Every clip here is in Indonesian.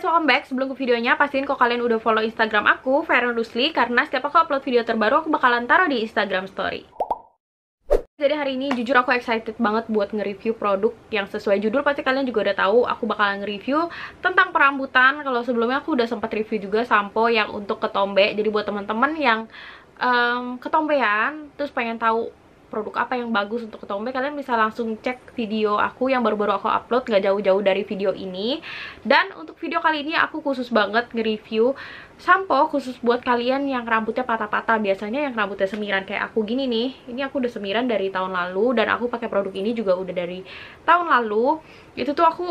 welcome back. Sebelum ke videonya, pastiin kok kalian udah follow Instagram aku, Feren Rusli, karena setiap aku upload video terbaru, aku bakalan taruh di Instagram story. Jadi hari ini jujur aku excited banget buat nge-review produk yang sesuai judul. Pasti kalian juga udah tahu aku bakalan nge-review tentang perambutan. Kalau sebelumnya aku udah sempat review juga sampo yang untuk ketombe. Jadi buat teman-teman yang ketombean terus pengen tahu produk apa yang bagus untuk ketombe, kalian bisa langsung cek video aku yang baru-baru aku upload, nggak jauh-jauh dari video ini. Dan untuk video kali ini aku khusus banget nge-review sampo khusus buat kalian yang rambutnya patah-patah. Biasanya yang rambutnya semiran kayak aku gini nih, ini aku udah semiran dari tahun lalu, dan aku pakai produk ini juga udah dari tahun lalu. Itu tuh aku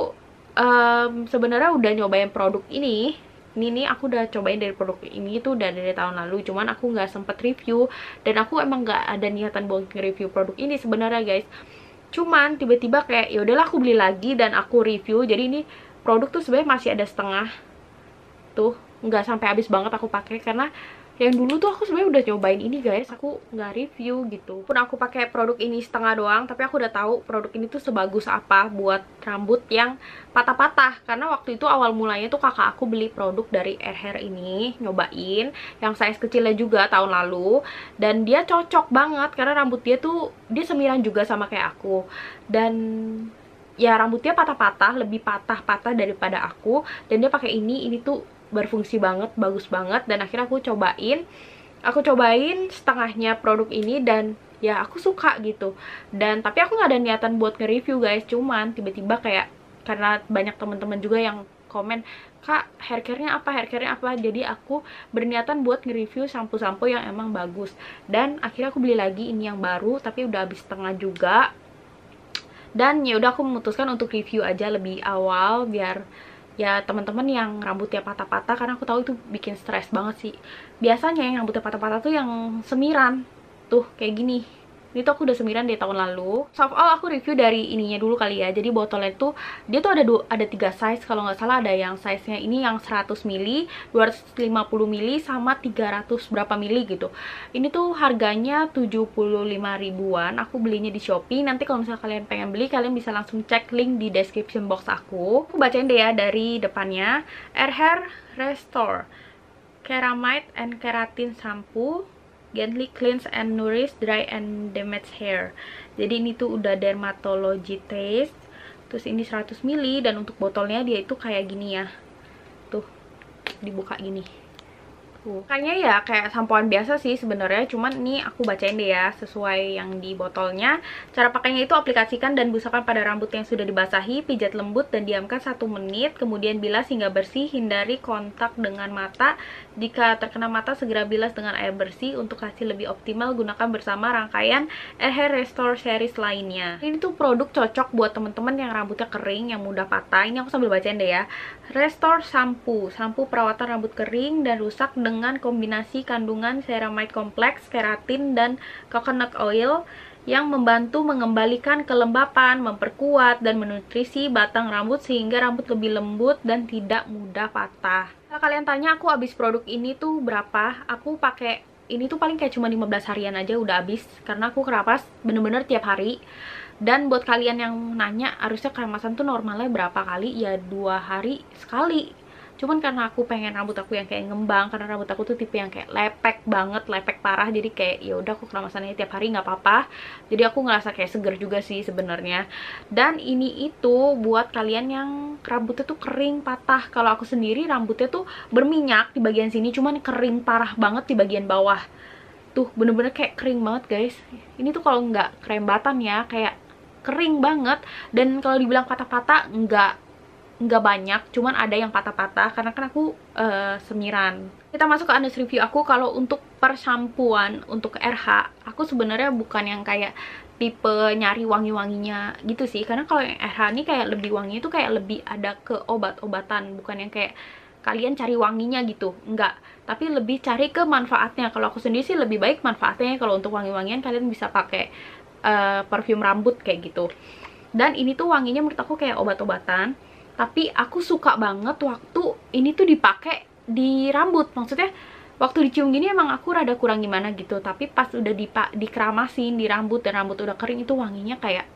sebenarnya udah nyobain produk ini nih aku udah cobain dari produk ini tuh udah dari tahun lalu, cuman aku nggak sempet review, dan aku emang nggak ada niatan buat nge-review produk ini sebenarnya guys. Cuman tiba-tiba kayak ya udahlah aku beli lagi dan aku review. Jadi ini produk tuh sebenarnya masih ada setengah tuh, nggak sampai habis banget aku pakai, karena yang dulu tuh aku sebenarnya udah nyobain ini guys, aku nggak review gitu. Pun aku pakai produk ini setengah doang, tapi aku udah tahu produk ini tuh sebagus apa buat rambut yang patah-patah. Karena waktu itu awal mulanya tuh kakak aku beli produk dari Air Hair ini, nyobain yang size kecilnya juga tahun lalu, dan dia cocok banget karena rambut dia tuh dia semiran juga sama kayak aku, dan ya rambutnya patah-patah, lebih patah-patah daripada aku, dan dia pakai ini tuh berfungsi banget, bagus banget. Dan akhirnya aku cobain setengahnya produk ini, dan ya aku suka gitu. Dan tapi aku nggak ada niatan buat nge-review guys, cuman tiba-tiba kayak karena banyak teman-teman juga yang komen, kak hair care-nya apa, jadi aku berniatan buat nge-review sampo-sampo yang emang bagus. Dan akhirnya aku beli lagi ini yang baru, tapi udah habis setengah juga. Dan ya udah aku memutuskan untuk review aja lebih awal biar ya teman-teman yang rambutnya patah-patah, karena aku tahu itu bikin stres banget sih. Biasanya yang rambutnya patah-patah tuh yang semiran tuh kayak gini. Ini tuh aku udah semiran dari tahun lalu. So all aku review dari ininya dulu kali ya. Jadi botolnya tuh dia tuh ada 3 size kalau nggak salah. Ada yang size-nya ini yang 100 ml, 250 ml, sama 300 berapa mili gitu. Ini tuh harganya 75 ribuan. Aku belinya di Shopee. Nanti kalau misalnya kalian pengen beli, kalian bisa langsung cek link di description box aku. Aku bacain deh ya dari depannya. Air Hair Restore Ceramide and Keratin Shampoo, gently cleanse and nourish dry and damaged hair. Jadi ini tuh udah dermatology test. Terus ini 100 ml, dan untuk botolnya dia itu kayak gini ya. Tuh, dibuka gini. Kayaknya ya kayak sampoan biasa sih sebenarnya, cuman ini aku bacain deh ya sesuai yang di botolnya. Cara pakainya itu aplikasikan dan busarkan pada rambut yang sudah dibasahi, pijat lembut dan diamkan 1 menit, kemudian bilas hingga bersih, hindari kontak dengan mata. Jika terkena mata segera bilas dengan air bersih. Untuk hasil lebih optimal gunakan bersama rangkaian Air Hair Restore series lainnya. Ini tuh produk cocok buat temen-temen yang rambutnya kering, yang mudah patah. Ini aku sambil bacain deh ya. Restore Shampoo, shampoo perawatan rambut kering dan rusak dengan kombinasi kandungan ceramide kompleks, keratin, dan coconut oil yang membantu mengembalikan kelembapan, memperkuat, dan menutrisi batang rambut sehingga rambut lebih lembut dan tidak mudah patah. Kalau kalian tanya aku habis produk ini tuh berapa, aku pakai ini tuh paling kayak cuma 15 harian aja udah habis, karena aku keramas bener-bener tiap hari. Dan buat kalian yang nanya harusnya keramasan tuh normalnya berapa kali, ya 2 hari sekali. Cuman karena aku pengen rambut aku yang kayak ngembang, karena rambut aku tuh tipe yang kayak lepek banget, lepek parah, jadi kayak ya udah aku keramasannya tiap hari nggak apa-apa. Jadi aku ngerasa kayak seger juga sih sebenarnya. Dan ini itu buat kalian yang rambutnya tuh kering patah. Kalau aku sendiri rambutnya tuh berminyak di bagian sini, cuman kering parah banget di bagian bawah. Tuh bener-bener kayak kering banget guys. Ini tuh kalau nggak krembatan ya kayak kering banget. Dan kalau dibilang patah-patah nggak banyak, cuman ada yang patah-patah karena kan aku semiran. Kita masuk ke honest review aku. Kalau untuk persampuan untuk RH, aku sebenarnya bukan yang kayak tipe nyari wangi-wanginya gitu sih, karena kalau yang RH ini kayak lebih wangi itu kayak lebih ada ke obat-obatan, bukan yang kayak kalian cari wanginya gitu, enggak, tapi lebih cari ke manfaatnya. Kalau aku sendiri sih lebih baik manfaatnya. Kalau untuk wangi-wangian kalian bisa pakai parfum rambut kayak gitu. Dan ini tuh wanginya menurut aku kayak obat-obatan, tapi aku suka banget waktu ini tuh dipakai di rambut. Maksudnya waktu dicium gini emang aku rada kurang gimana gitu, tapi pas udah dikeramasin di rambut dan rambut udah kering, itu wanginya kayak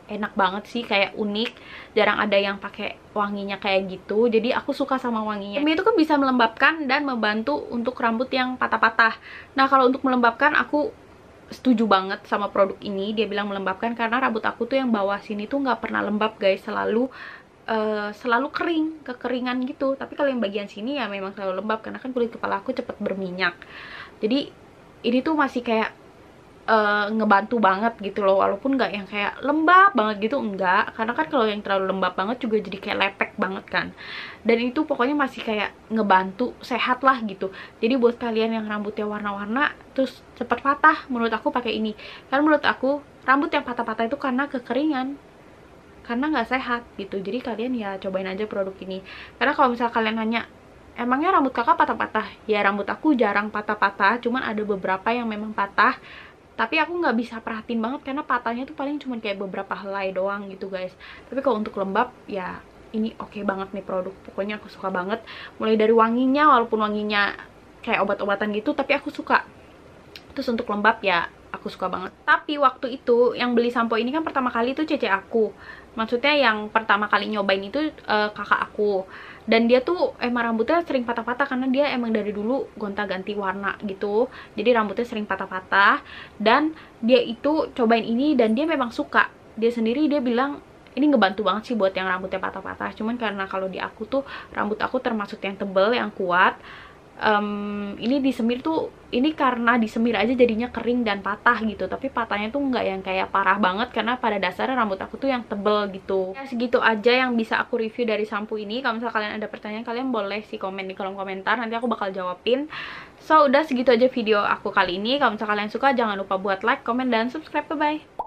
enak banget sih, kayak unik, jarang ada yang pakai wanginya kayak gitu, jadi aku suka sama wanginya. Ini itu kan bisa melembabkan dan membantu untuk rambut yang patah-patah. Nah kalau untuk melembabkan aku setuju banget sama produk ini. Dia bilang melembabkan karena rambut aku tuh yang bawah sini tuh nggak pernah lembab guys, selalu kering, kekeringan gitu. Tapi kalau yang bagian sini ya memang selalu lembab karena kan kulit kepala aku cepet berminyak. Jadi ini tuh masih kayak ngebantu banget gitu loh, walaupun nggak yang kayak lembab banget gitu, enggak, karena kan kalau yang terlalu lembab banget juga jadi kayak lepek banget kan. Dan itu pokoknya masih kayak ngebantu sehat lah gitu. Jadi buat kalian yang rambutnya warna-warna terus cepet patah, menurut aku pakai ini. Karena menurut aku rambut yang patah-patah itu karena kekeringan, karena nggak sehat gitu. Jadi kalian ya cobain aja produk ini. Karena kalau misal kalian nanya, emangnya rambut kakak patah-patah? Ya rambut aku jarang patah-patah, cuman ada beberapa yang memang patah, tapi aku nggak bisa perhatiin banget karena patahnya tuh paling cuma kayak beberapa helai doang gitu guys. Tapi kalau untuk lembab ya ini oke banget nih produk, pokoknya aku suka banget. Mulai dari wanginya, walaupun wanginya kayak obat-obatan gitu, tapi aku suka. Terus untuk lembab ya aku suka banget. Tapi waktu itu yang beli sampo ini kan pertama kali itu cece aku, maksudnya yang pertama kali nyobain itu kakak aku. Dan dia tuh emang rambutnya sering patah-patah karena dia emang dari dulu gonta-ganti warna gitu, jadi rambutnya sering patah-patah. Dan dia itu cobain ini dan dia memang suka. Dia sendiri dia bilang ini ngebantu banget sih buat yang rambutnya patah-patah. Cuman karena kalau di aku tuh rambut aku termasuk yang tebel, yang kuat, ini disemir tuh, ini karena disemir aja jadinya kering dan patah gitu. Tapi patahnya tuh nggak yang kayak parah banget karena pada dasarnya rambut aku tuh yang tebel gitu. Ya segitu aja yang bisa aku review dari sampo ini. Kalau misalnya kalian ada pertanyaan, kalian boleh sih komen di kolom komentar, nanti aku bakal jawabin. So udah segitu aja video aku kali ini. Kalau misalnya kalian suka, jangan lupa buat like, komen, dan subscribe. Bye bye.